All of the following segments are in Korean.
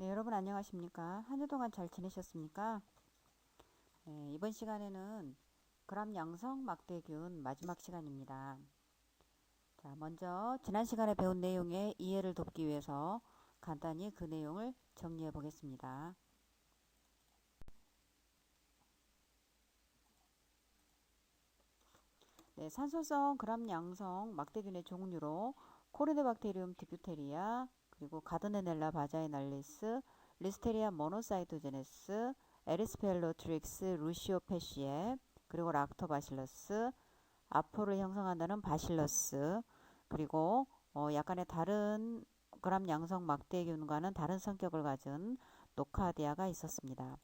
네, 여러분 안녕하십니까? 한 주 동안 잘 지내셨습니까? 네, 이번 시간에는 그람 양성 막대균 마지막 시간입니다. 자, 먼저 지난 시간에 배운 내용의 이해를 돕기 위해서 간단히 그 내용을 정리해 보겠습니다. 네, 산소성 그람 양성 막대균의 종류로 코리네박테리움 디프테리아, 그리고 가드네넬라 바자이날리스, 리스테리아 모노사이토제네스, 에리스펠로트릭스 루시오페시에, 그리고 락토바실러스, 아포를 형성한다는 바실러스, 그리고 약간의 다른 그람 양성 막대균과는 다른 성격을 가진 노카디아가 있었습니다.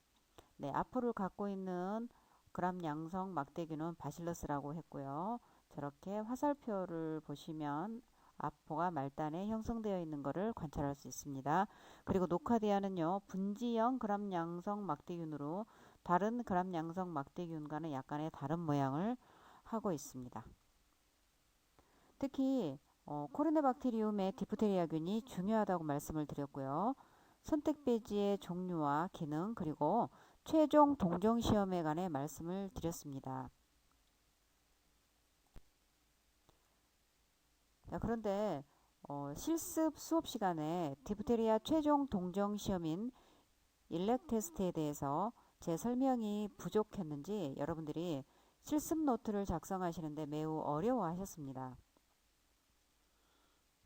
네, 아포를 갖고 있는 그람 양성 막대균은 바실러스라고 했고요. 저렇게 화살표를 보시면 아포가 말단에 형성되어 있는 것을 관찰할 수 있습니다. 그리고 노카디아는요, 분지형 그람 양성 막대균으로 다른 그람 양성 막대균과는 약간의 다른 모양을 하고 있습니다. 특히 코르네박테리움의 디프테리아균이 중요하다고 말씀을 드렸고요. 선택배지의 종류와 기능, 그리고 최종 동정 시험에 관해 말씀을 드렸습니다. 자, 그런데 실습 수업 시간에 디프테리아 최종 동정 시험인 일렉 테스트에 대해서 제 설명이 부족했는지 여러분들이 실습 노트를 작성하시는데 매우 어려워하셨습니다.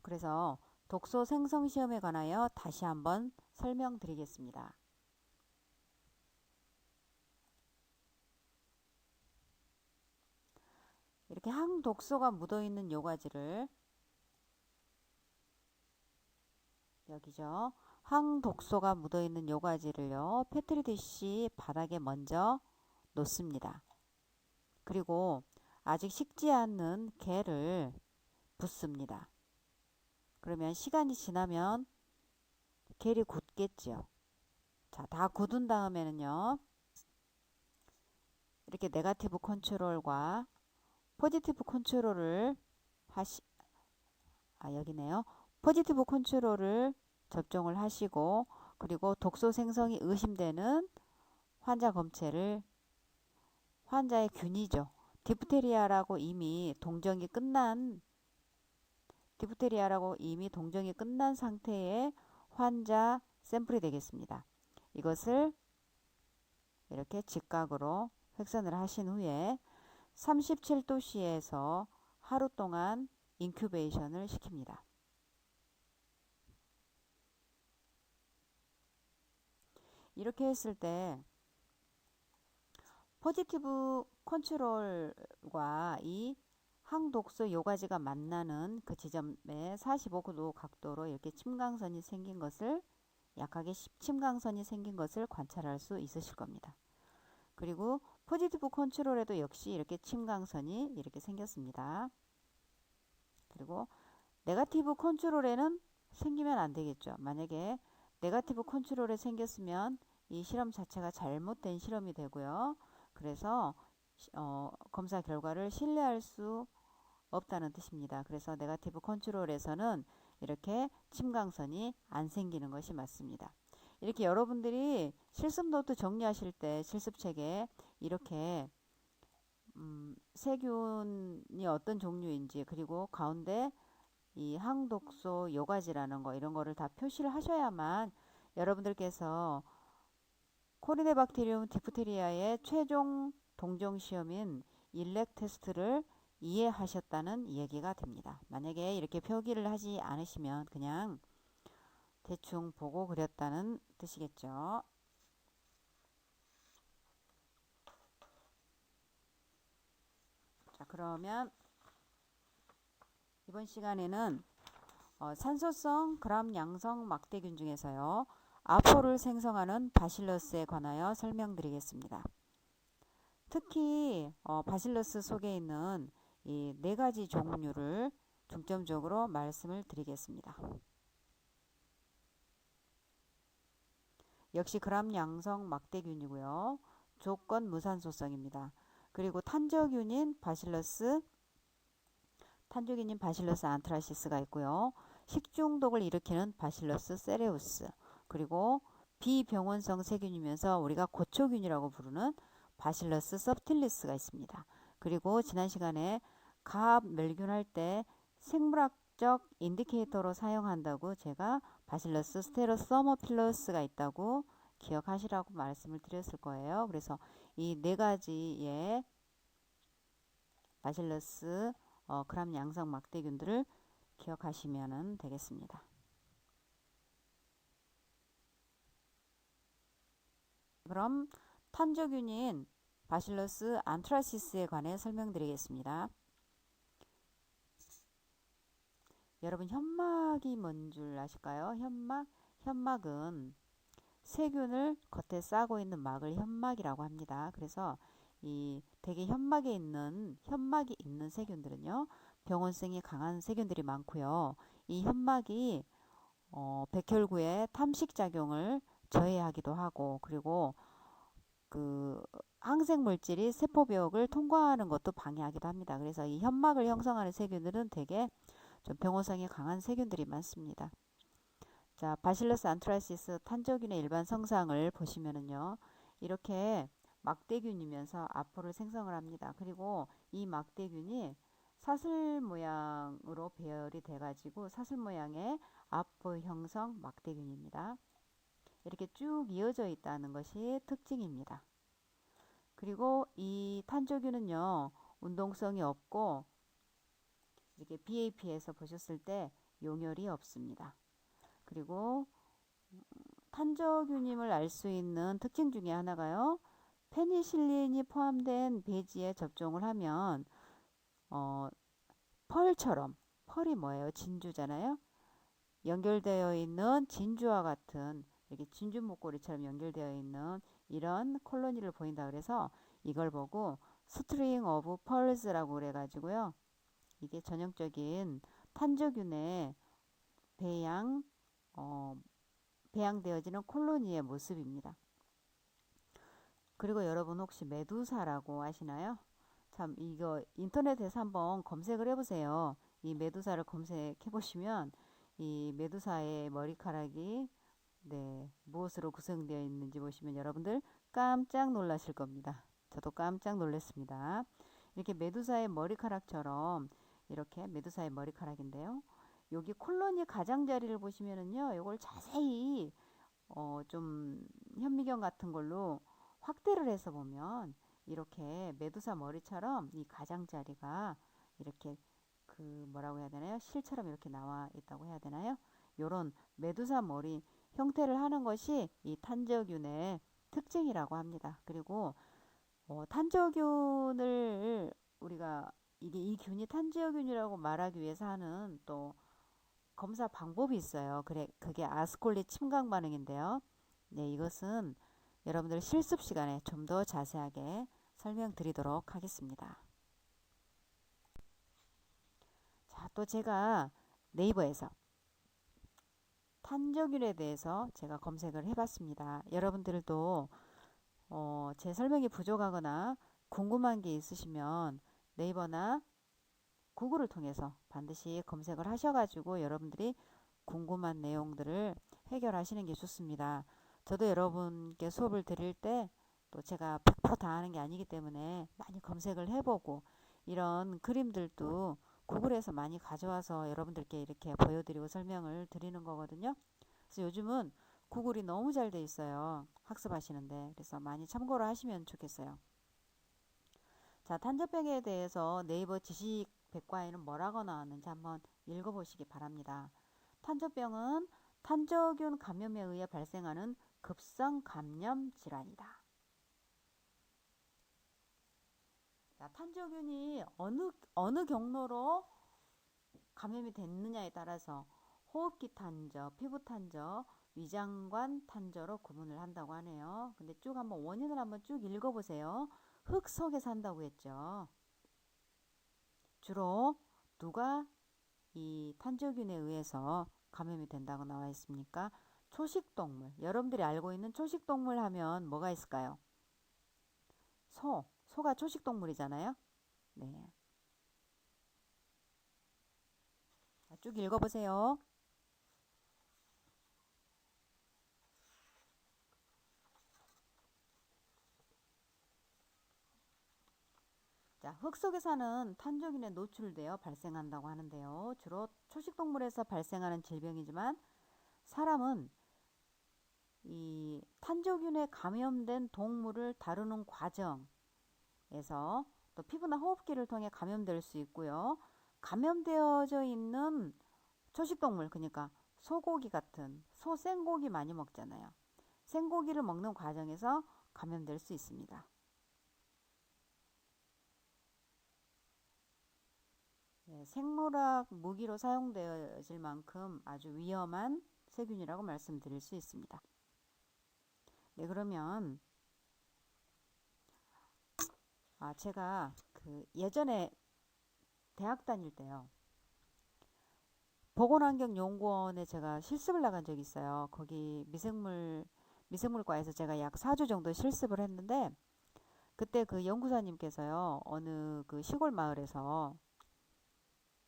그래서 독소 생성 시험에 관하여 다시 한번 설명드리겠습니다. 이렇게 항독소가 묻어있는 요가지를, 여기죠. 항독소가 묻어있는 요가지를요, 페트리 디시 바닥에 먼저 놓습니다. 그리고 아직 식지 않는 게를 붓습니다. 그러면 시간이 지나면 겔이 굳겠죠. 자, 다 굳은 다음에는요, 이렇게 네가티브 컨트롤과 포지티브 컨트롤을 하시, 여기네요. 포지티브 컨트롤을 접종을 하시고, 그리고 독소 생성이 의심되는 환자 검체를, 환자의 균이죠. 디프테리아라고 이미 동정이 끝난 디프테리아라고 이미 동정이 끝난 상태의 환자 샘플이 되겠습니다. 이것을 이렇게 직각으로 획선을 하신 후에 37도씨에서 하루 동안 인큐베이션을 시킵니다. 이렇게 했을 때 포지티브 컨트롤과 이 항독소 요가지가 만나는 그 지점에 45도 각도로 이렇게 침강선이 생긴 것을, 약하게 침강선이 생긴 것을 관찰할 수 있으실 겁니다. 그리고 포지티브 컨트롤에도 역시 이렇게 침강선이 이렇게 생겼습니다. 그리고 네가티브 컨트롤에는 생기면 안 되겠죠. 만약에 네가티브 컨트롤에 생겼으면 이 실험 자체가 잘못된 실험이 되고요. 그래서 검사 결과를 신뢰할 수 없다는 뜻입니다. 그래서 네가티브 컨트롤에서는 이렇게 침강선이 안 생기는 것이 맞습니다. 이렇게 여러분들이 실습 노트 정리하실 때 실습책에 이렇게 세균이 어떤 종류인지, 그리고 가운데 이 항독소 요가지라는 거, 이런 거를 다 표시를 하셔야만 여러분들께서 코리네박테리움 디프테리아의 최종 동정 시험인 일렉 테스트를 이해하셨다는 얘기가 됩니다. 만약에 이렇게 표기를 하지 않으시면 그냥 대충 보고 그렸다는 뜻이겠죠. 자, 그러면 이번 시간에는 산소성 그람 양성 막대균 중에서요, 아포를 생성하는 바실러스에 관하여 설명드리겠습니다. 특히 바실러스 속에 있는 이 네 가지 종류를 중점적으로 말씀을 드리겠습니다. 역시 그람 양성 막대균이고요. 조건 무산소성입니다. 그리고 탄저균인 바실러스 안트라시스가 있고요. 식중독을 일으키는 바실러스 세레우스, 그리고 비병원성 세균이면서 우리가 고초균이라고 부르는 바실러스 서브틸리스가 있습니다. 그리고 지난 시간에 가압 멸균할 때 생물학적 인디케이터로 사용한다고 제가 바실러스 스테로서머필러스가 있다고 기억하시라고 말씀을 드렸을 거예요. 그래서 이 네 가지의 바실러스 그람 양성 막대균들을 기억하시면 되겠습니다. 그럼 탄저균인 바실러스 안트라시스에 관해 설명드리겠습니다. 여러분 현막이 뭔 줄 아실까요? 현막은 세균을 겉에 싸고 있는 막을 현막이라고 합니다. 그래서 이 되게 현막이 있는 세균들은요, 병원성이 강한 세균들이 많고요. 이 현막이 백혈구의 탐식 작용을 저해하기도 하고, 그리고 그 항생 물질이 세포벽을 통과하는 것도 방해하기도 합니다. 그래서 이 현막을 형성하는 세균들은 되게 좀 병원성이 강한 세균들이 많습니다. 자, 바실러스 안트라시스 탄저균의 일반 성상을 보시면은요, 이렇게 막대균이면서 아포를 생성을 합니다. 그리고 이 막대균이 사슬 모양으로 배열이 돼가지고 사슬 모양의 아포 형성 막대균입니다. 이렇게 쭉 이어져 있다는 것이 특징입니다. 그리고 이 탄저균은요, 운동성이 없고 이렇게 BAP에서 보셨을 때 용혈이 없습니다. 그리고 탄저균임을 알 수 있는 특징 중에 하나가요, 페니실린이 포함된 배지에 접종을 하면 펄처럼, 펄이 뭐예요? 진주잖아요. 연결되어 있는 진주와 같은 이렇게 진주 목걸이처럼 연결되어 있는 이런 콜로니를 보인다 그래서 이걸 보고 스트링 오브 펄즈라고 그래가지고요. 이게 전형적인 탄저균의 배양 배양되어지는 콜로니의 모습입니다. 그리고 여러분 혹시 메두사라고 아시나요? 참 이거 인터넷에서 한번 검색을 해보세요. 이 메두사를 검색해 보시면 이 메두사의 머리카락이 무엇으로 구성되어 있는지 보시면 여러분들 깜짝 놀라실 겁니다. 저도 깜짝 놀랐습니다. 이렇게 메두사의 머리카락처럼 이렇게 메두사의 머리카락인데요. 여기 콜로니 가장자리를 보시면은요, 이걸 자세히 좀 현미경 같은 걸로 확대를 해서 보면 이렇게 메두사 머리처럼 이 가장자리가 이렇게 그 뭐라고 해야 되나요? 실처럼 이렇게 나와 있다고 해야 되나요? 요런 메두사 머리 형태를 하는 것이 이 탄저균의 특징이라고 합니다. 그리고 탄저균을 우리가 이게 이 균이 탄저균이라고 말하기 위해서 하는 또 검사 방법이 있어요. 그게 아스콜릿 침강 반응인데요. 네, 이것은 여러분들 실습 시간에 좀 더 자세하게 설명드리도록 하겠습니다. 자, 또 제가 네이버에서 탄저균에 대해서 제가 검색을 해봤습니다. 여러분들도 제 설명이 부족하거나 궁금한 게 있으시면 네이버나 구글을 통해서 반드시 검색을 하셔가지고 여러분들이 궁금한 내용들을 해결하시는 게 좋습니다. 저도 여러분께 수업을 드릴 때 또 제가 100% 다 하는 게 아니기 때문에 많이 검색을 해보고 이런 그림들도 구글에서 많이 가져와서 여러분들께 이렇게 보여드리고 설명을 드리는 거거든요. 그래서 요즘은 구글이 너무 잘 돼 있어요. 학습하시는데. 그래서 많이 참고를 하시면 좋겠어요. 자, 탄저병에 대해서 네이버 지식 백과에는 뭐라고 나왔는지 한번 읽어보시기 바랍니다. 탄저병은 탄저균 감염에 의해 발생하는 급성 감염 질환이다. 자, 탄저균이 어느 경로로 감염이 됐느냐에 따라서 호흡기 탄저, 피부 탄저, 위장관 탄저로 구분을 한다고 하네요. 근데 쭉 한번 원인을 한번 쭉 읽어보세요. 흙 속에 산다고 했죠. 주로 누가 이 탄저균에 의해서 감염이 된다고 나와 있습니까? 초식동물. 여러분들이 알고 있는 초식동물 하면 뭐가 있을까요? 소가 초식동물이잖아요. 네. 쭉 읽어보세요. 자, 흙 속에 사는 탄저균에 노출되어 발생한다고 하는데요. 주로 초식동물에서 발생하는 질병이지만 사람은 이 탄저균에 감염된 동물을 다루는 과정에서 또 피부나 호흡기를 통해 감염될 수 있고요. 감염되어져 있는 초식동물, 그러니까 소고기 같은 생고기 많이 먹잖아요. 생고기를 먹는 과정에서 감염될 수 있습니다. 네, 생물학 무기로 사용되어질 만큼 아주 위험한 세균이라고 말씀드릴 수 있습니다. 네, 그러면 제가 그 예전에 대학 다닐 때요. 보건환경연구원에 제가 실습을 나간 적이 있어요. 거기 미생물과에서 제가 약 4주 정도 실습을 했는데 그때 그 연구사님께서요. 어느 그 시골 마을에서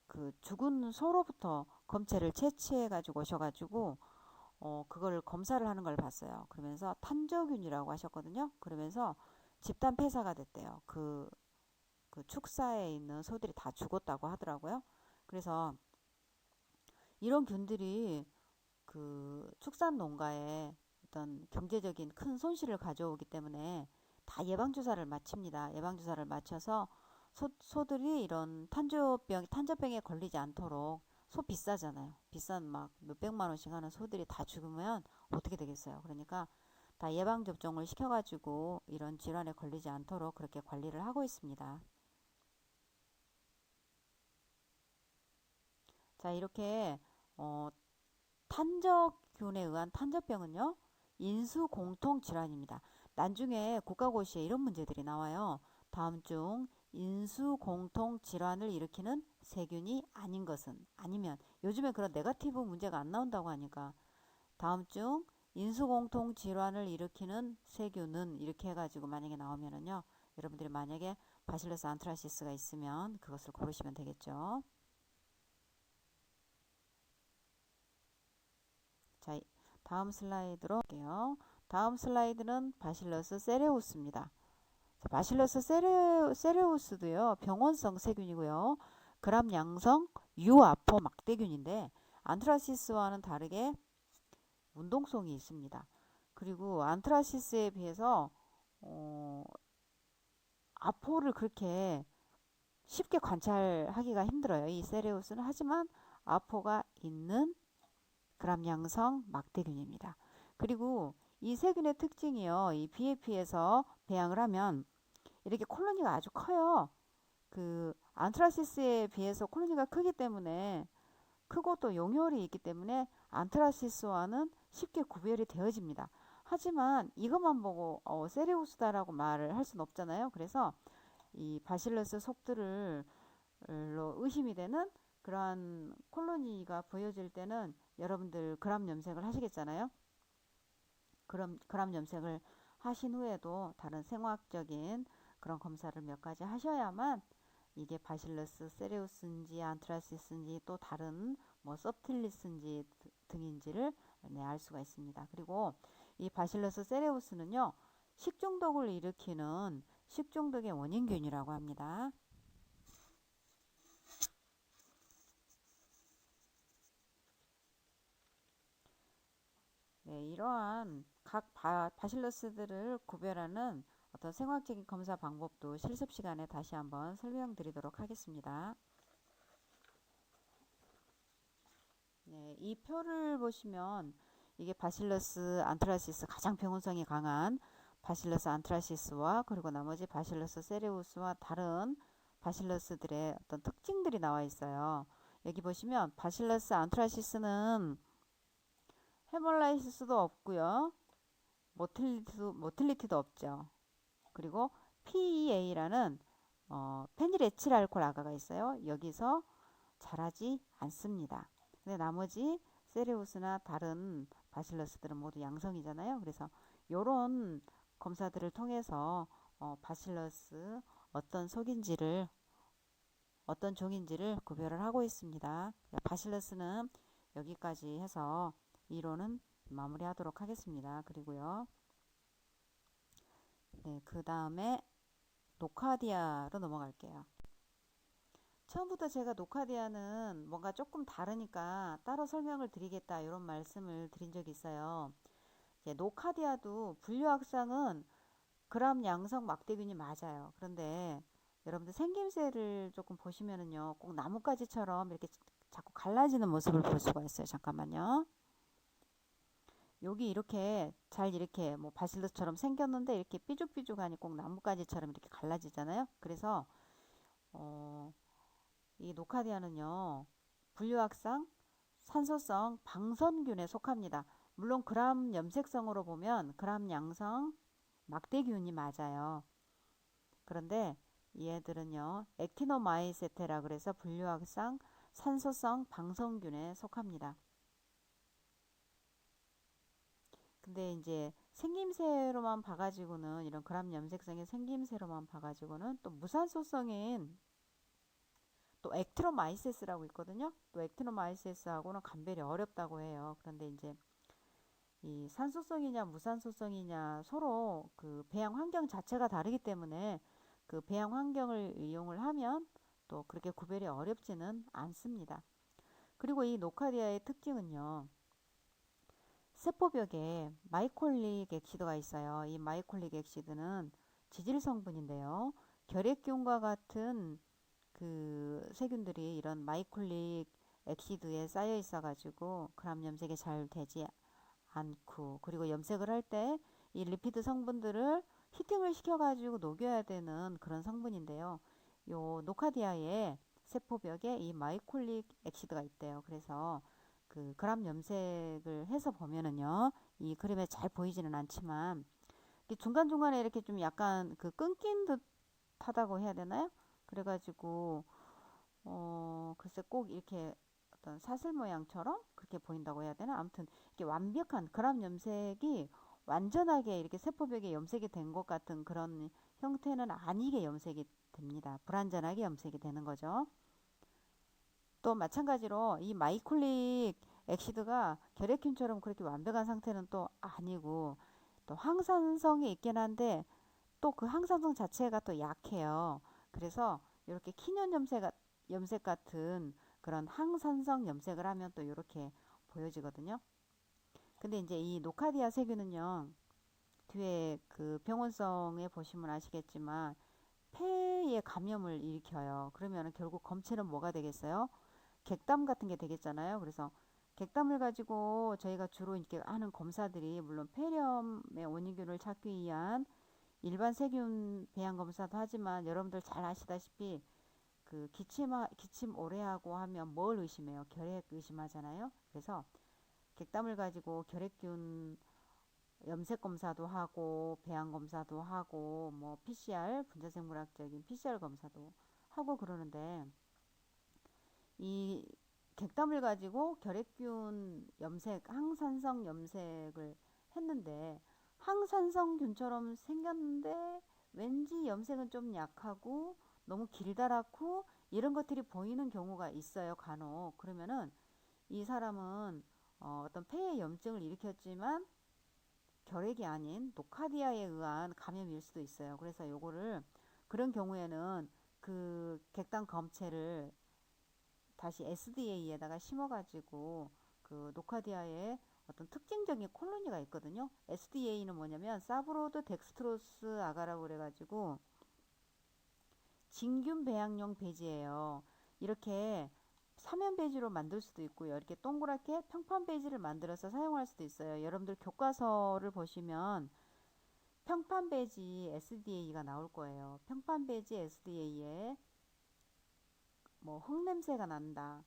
그 죽은 소로부터 검체를 채취해 가지고 오셔가지고 그걸 검사를 하는 걸 봤어요. 그러면서 탄저균이라고 하셨거든요. 그러면서 집단 폐사가 됐대요. 그 축사에 있는 소들이 다 죽었다고 하더라고요. 그래서 이런 균들이 그 축산 농가에 어떤 경제적인 큰 손실을 가져오기 때문에 다 예방주사를 마칩니다. 예방주사를 맞춰서 소들이 이런 탄저병에 걸리지 않도록 소 비싸잖아요. 비싼 막 몇백만 원씩 하는 소들이 다 죽으면 어떻게 되겠어요. 그러니까 다 예방접종을 시켜가지고 이런 질환에 걸리지 않도록 그렇게 관리를 하고 있습니다. 자, 이렇게 어, 탄저균에 의한 탄저병은요, 인수 공통 질환입니다. 나중에 국가고시에 이런 문제들이 나와요. 다음 중 인수 공통 질환을 일으키는 세균이 아닌 것은 아니면 요즘에 그런 네거티브 문제가 안 나온다고 하니까 다음 중 인수 공통 질환을 일으키는 세균은 이렇게 해가지고 만약에 나오면은요, 여러분들이 만약에 바실러스 안트라시스가 있으면 그것을 고르시면 되겠죠. 자, 다음 슬라이드로 할게요. 다음 슬라이드는 바실러스 세레우스입니다. 바실러스 세레우스도요, 병원성 세균이고요. 그람 양성 유아포 막대균인데 안트라시스와는 다르게 운동성이 있습니다. 그리고 안트라시스에 비해서 어, 아포를 그렇게 쉽게 관찰하기가 힘들어요. 이 세레우스는. 하지만 아포가 있는 그람양성 막대균입니다. 그리고 이 세균의 특징이요. 이 BAP에서 배양을 하면 이렇게 콜로니가 아주 커요. 그 안트라시스에 비해서 콜로니가 크기 때문에 크고 또 용혈이 있기 때문에 안트라시스와는 쉽게 구별이 되어집니다. 하지만 이것만 보고 세레우스다라고 말을 할 수는 없잖아요. 그래서 이 바실러스 속들을 의심이 되는 그러한 콜로니가 보여질 때는 여러분들 그람 염색을 하시겠잖아요. 그럼 그람 염색을 하신 후에도 다른 생화학적인 그런 검사를 몇 가지 하셔야만 이게 바실러스 세레우스인지 안트라시스인지 또 다른 뭐 섭틸리스인지 등인지를 알 수가 있습니다. 그리고 이 바실러스 세레우스는요, 식중독을 일으키는 식중독의 원인균이라고 합니다. 네, 이러한 각 바실러스들을 구별하는 어떤 생화학적인 검사 방법도 실습 시간에 다시 한번 설명드리도록 하겠습니다. 네, 이 표를 보시면 이게 바실러스 안트라시스 가장 병원성이 강한 바실러스 안트라시스와 그리고 나머지 바실러스 세레우스와 다른 바실러스들의 어떤 특징들이 나와 있어요. 여기 보시면 바실러스 안트라시스는 헤몰라이시스도 없고요. 모틸리티도 없죠. 그리고 PEA라는 페닐에칠 알코올 아가가 있어요. 여기서 자라지 않습니다. 근데 나머지 세레우스나 다른 바실러스들은 모두 양성이잖아요. 그래서 이런 검사들을 통해서 바실러스 어떤 속인지를 어떤 종인지를 구별을 하고 있습니다. 바실러스는 여기까지 해서 이론은 마무리하도록 하겠습니다. 그리고요. 네, 그 다음에 노카디아로 넘어갈게요. 처음부터 제가 노카디아는 뭔가 조금 다르니까 따로 설명을 드리겠다 이런 말씀을 드린 적이 있어요. 이제 노카디아도 분류학상은 그람 양성 막대균이 맞아요. 그런데 여러분들 생김새를 조금 보시면은요, 꼭 나뭇가지처럼 이렇게 자꾸 갈라지는 모습을 볼 수가 있어요. 잠깐만요. 여기 이렇게 잘 이렇게 뭐 바실러스처럼 생겼는데 이렇게 삐죽삐죽하니 꼭 나뭇가지처럼 이렇게 갈라지잖아요. 그래서 이 노카디아는요, 분류학상 산소성 방선균에 속합니다. 물론 그람 염색성으로 보면 그람 양성 막대균이 맞아요. 그런데 얘들은요, 액티노마이세테라 그래서 분류학상 산소성 방선균에 속합니다. 근데 이제 생김새로만 봐가지고는 이런 그람 염색성의 생김새로만 봐가지고는 또 무산소성인 또 액티노마이세스라고 있거든요. 또 액티노마이세스하고는 감별이 어렵다고 해요. 그런데 이제 이 산소성이냐 무산소성이냐 서로 그 배양 환경 자체가 다르기 때문에 그 배양 환경을 이용을 하면 또 그렇게 구별이 어렵지는 않습니다. 그리고 이 노카디아의 특징은요. 세포벽에 마이콜릭 엑시드가 있어요. 이 마이콜릭 엑시드는 지질 성분인데요. 결핵균과 같은 그 세균들이 이런 마이콜릭 엑시드에 쌓여 있어 가지고 그람 염색이 잘 되지 않고, 그리고 염색을 할 때 이 리피드 성분들을 히팅을 시켜가지고 녹여야 되는 그런 성분인데요. 요 노카디아의 세포벽에 이 마이콜릭 엑시드가 있대요. 그래서 그 그람 염색을 해서 보면은요, 이 그림에 잘 보이지는 않지만 중간중간에 이렇게 좀 약간 그 끊긴 듯하다고 해야 되나요? 그래가지고 글쎄 꼭 이렇게 어떤 사슬 모양처럼 그렇게 보인다고 해야 되나? 아무튼 이렇게 완벽한 그람 염색이 완전하게 이렇게 세포벽에 염색이 된 것 같은 그런 형태는 아니게 염색이 됩니다. 불완전하게 염색이 되는 거죠. 또 마찬가지로 이 마이콜릭 엑시드가 결핵균처럼 그렇게 완벽한 상태는 또 아니고 또 항산성이 있긴 한데 또 그 항산성 자체가 또 약해요. 그래서 이렇게 키년 염색 같은 그런 항산성 염색을 하면 또 이렇게 보여지거든요. 근데 이제 이 노카디아 세균은요, 뒤에 그 병원성에 보시면 아시겠지만 폐에 감염을 일으켜요. 그러면 결국 검체는 뭐가 되겠어요? 객담 같은 게 되겠잖아요. 그래서 객담을 가지고 저희가 주로 이렇게 하는 검사들이 물론 폐렴의 원인균을 찾기 위한 일반 세균 배양 검사도 하지만 여러분들 잘 아시다시피 그 기침 오래 하고 하면 뭘 의심해요? 결핵 의심하잖아요. 그래서 객담을 가지고 결핵균 염색 검사도 하고 배양 검사도 하고 뭐 PCR 분자생물학적인 PCR 검사도 하고 그러는데 이 객담을 가지고 결핵균 염색 항산성 염색을 했는데 항산성균처럼 생겼는데 왠지 염색은 좀 약하고 너무 길다랗고 이런 것들이 보이는 경우가 있어요, 간혹. 그러면은 이 사람은 어떤 폐에 염증을 일으켰지만 결핵이 아닌 노카디아에 의한 감염일 수도 있어요. 그래서 요거를 그런 경우에는 그 객단 검체를 다시 SDA에다가 심어가지고 그 노카디아에 어떤 특징적인 콜로니가 있거든요. SDA는 뭐냐면 사브로드 덱스트로스 아가라고 그래가지고 진균 배양용 배지예요. 이렇게 사면 배지로 만들 수도 있고요. 이렇게 동그랗게 평판 배지를 만들어서 사용할 수도 있어요. 여러분들 교과서를 보시면 평판 배지 SDA가 나올 거예요. 평판 배지 SDA에 뭐 흙냄새가 난다.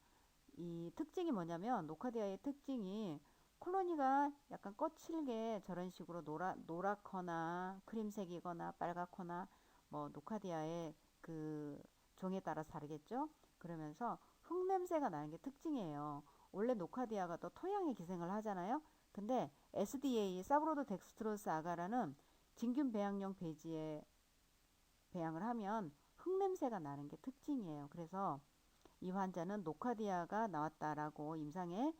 이 특징이 뭐냐면 노카디아의 특징이 콜로니가 약간 거칠게 저런 식으로 노랗거나 크림색이거나 빨갛거나 뭐 노카디아의 그 종에 따라서 다르겠죠. 그러면서 흙냄새가 나는 게 특징이에요. 원래 노카디아가 또 토양에 기생을 하잖아요. 근데 SDA 사브로도 덱스트로스 아가라는 진균 배양용 배지에 배양을 하면 흙냄새가 나는 게 특징이에요. 그래서 이 환자는 노카디아가 나왔다라고 임상에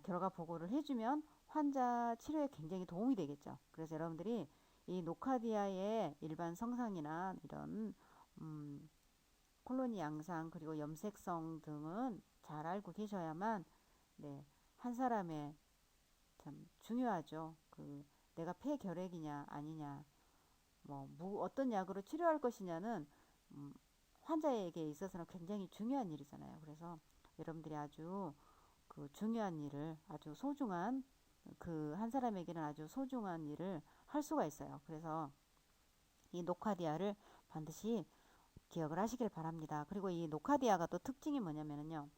결과 보고를 해주면 환자 치료에 굉장히 도움이 되겠죠. 그래서 여러분들이 이 노카디아의 일반 성상이나 이런 콜로니 양상 그리고 염색성 등은 잘 알고 계셔야만 네, 한 사람의 참 중요하죠. 내가 폐결핵이냐 아니냐 뭐 어떤 약으로 치료할 것이냐는 음, 환자에게 있어서는 굉장히 중요한 일이잖아요. 그래서 여러분들이 아주 중요한 일을 아주 소중한 한 사람에게는 아주 소중한 일을 할 수가 있어요. 그래서 이 노카디아를 반드시 기억을 하시길 바랍니다. 그리고 이 노카디아가 또 특징이 뭐냐면요.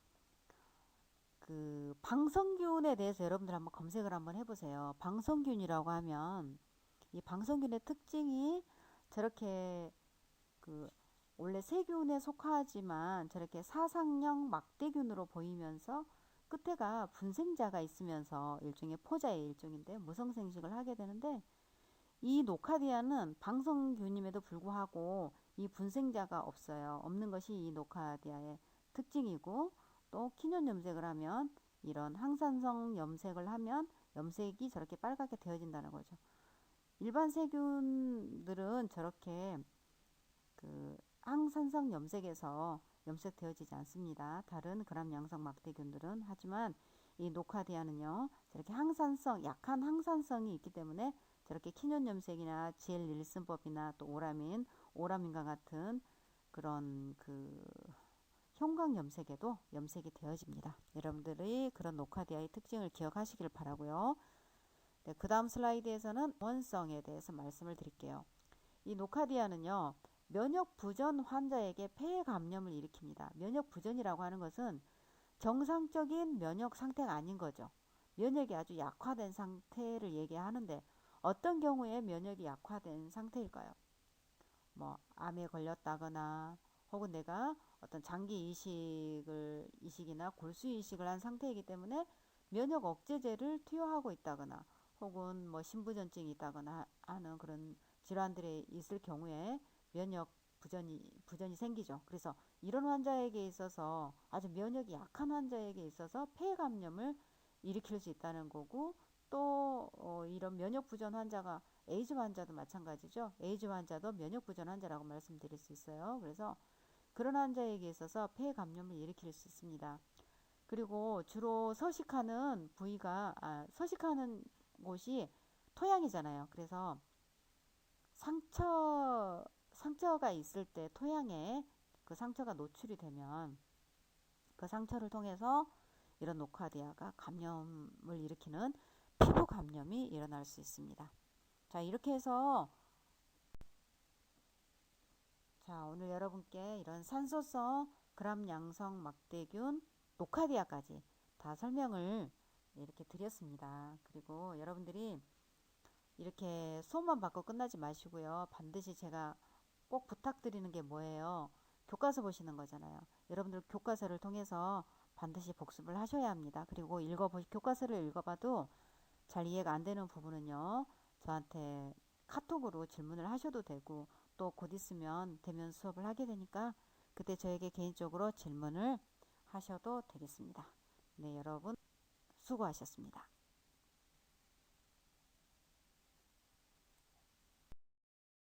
방성균에 대해서 여러분들 한번 검색을 한번 해보세요. 방성균이라고 하면 이 방성균의 특징이 저렇게 그 원래 세균에 속하지만 저렇게 사상형 막대균으로 보이면서 끝에가 분생자가 있으면서 일종의 포자의 일종인데 무성생식을 하게 되는데 이 노카디아는 방성균임에도 불구하고 이 분생자가 없어요. 없는 것이 이 노카디아의 특징이고 또 키년 염색을 하면 이런 항산성 염색을 하면 염색이 저렇게 빨갛게 되어진다는 거죠. 일반 세균들은 저렇게 항산성 염색에서 염색되어지지 않습니다. 다른 그람 양성 막대균들은. 하지만 이 노카디아는요 저렇게 약한 항산성이 있기 때문에 저렇게 키년 염색이나 젤 릴슨법이나 또 오라민과 같은 그런 형광 염색에도 염색이 되어집니다. 여러분들이 그런 노카디아의 특징을 기억하시길 바라고요. 네, 그 다음 슬라이드에서는 원성에 대해서 말씀을 드릴게요. 이 노카디아는요 면역 부전 환자에게 폐 감염을 일으킵니다. 면역 부전이라고 하는 것은 정상적인 면역 상태가 아닌 거죠. 면역이 아주 약화된 상태를 얘기하는데 어떤 경우에 면역이 약화된 상태일까요? 뭐 암에 걸렸다거나 혹은 내가 어떤 장기 이식이나 골수 이식을 한 상태이기 때문에 면역 억제제를 투여하고 있다거나 혹은 뭐 신부전증이 있다거나 하는 그런 질환들이 있을 경우에 면역 부전이 생기죠. 그래서 이런 환자에게 있어서 아주 면역이 약한 환자에게 있어서 폐 감염을 일으킬 수 있다는 거고 또 이런 면역 부전 환자가 에이즈 환자도 마찬가지죠. 에이즈 환자도 면역 부전 환자라고 말씀드릴 수 있어요. 그래서 그런 환자에게 있어서 폐 감염을 일으킬 수 있습니다. 그리고 주로 서식하는 곳이 토양이잖아요. 그래서 상처가 있을 때 토양에 그 상처가 노출이 되면 그 상처를 통해서 이런 노카디아가 감염을 일으키는 피부 감염이 일어날 수 있습니다. 자, 이렇게 해서 오늘 여러분께 이런 산소성 그람 양성 막대균 노카디아까지 다 설명을 이렇게 드렸습니다. 그리고 여러분들이 이렇게 수업만 받고 끝나지 마시고요. 반드시 제가 꼭 부탁드리는 게 뭐예요? 교과서 보시는 거잖아요. 여러분들 교과서를 통해서 반드시 복습을 하셔야 합니다. 그리고 교과서를 읽어봐도 잘 이해가 안 되는 부분은요. 저한테 카톡으로 질문을 하셔도 되고 또 곧 있으면 대면 수업을 하게 되니까 그때 저에게 개인적으로 질문을 하셔도 되겠습니다. 네, 여러분 수고하셨습니다.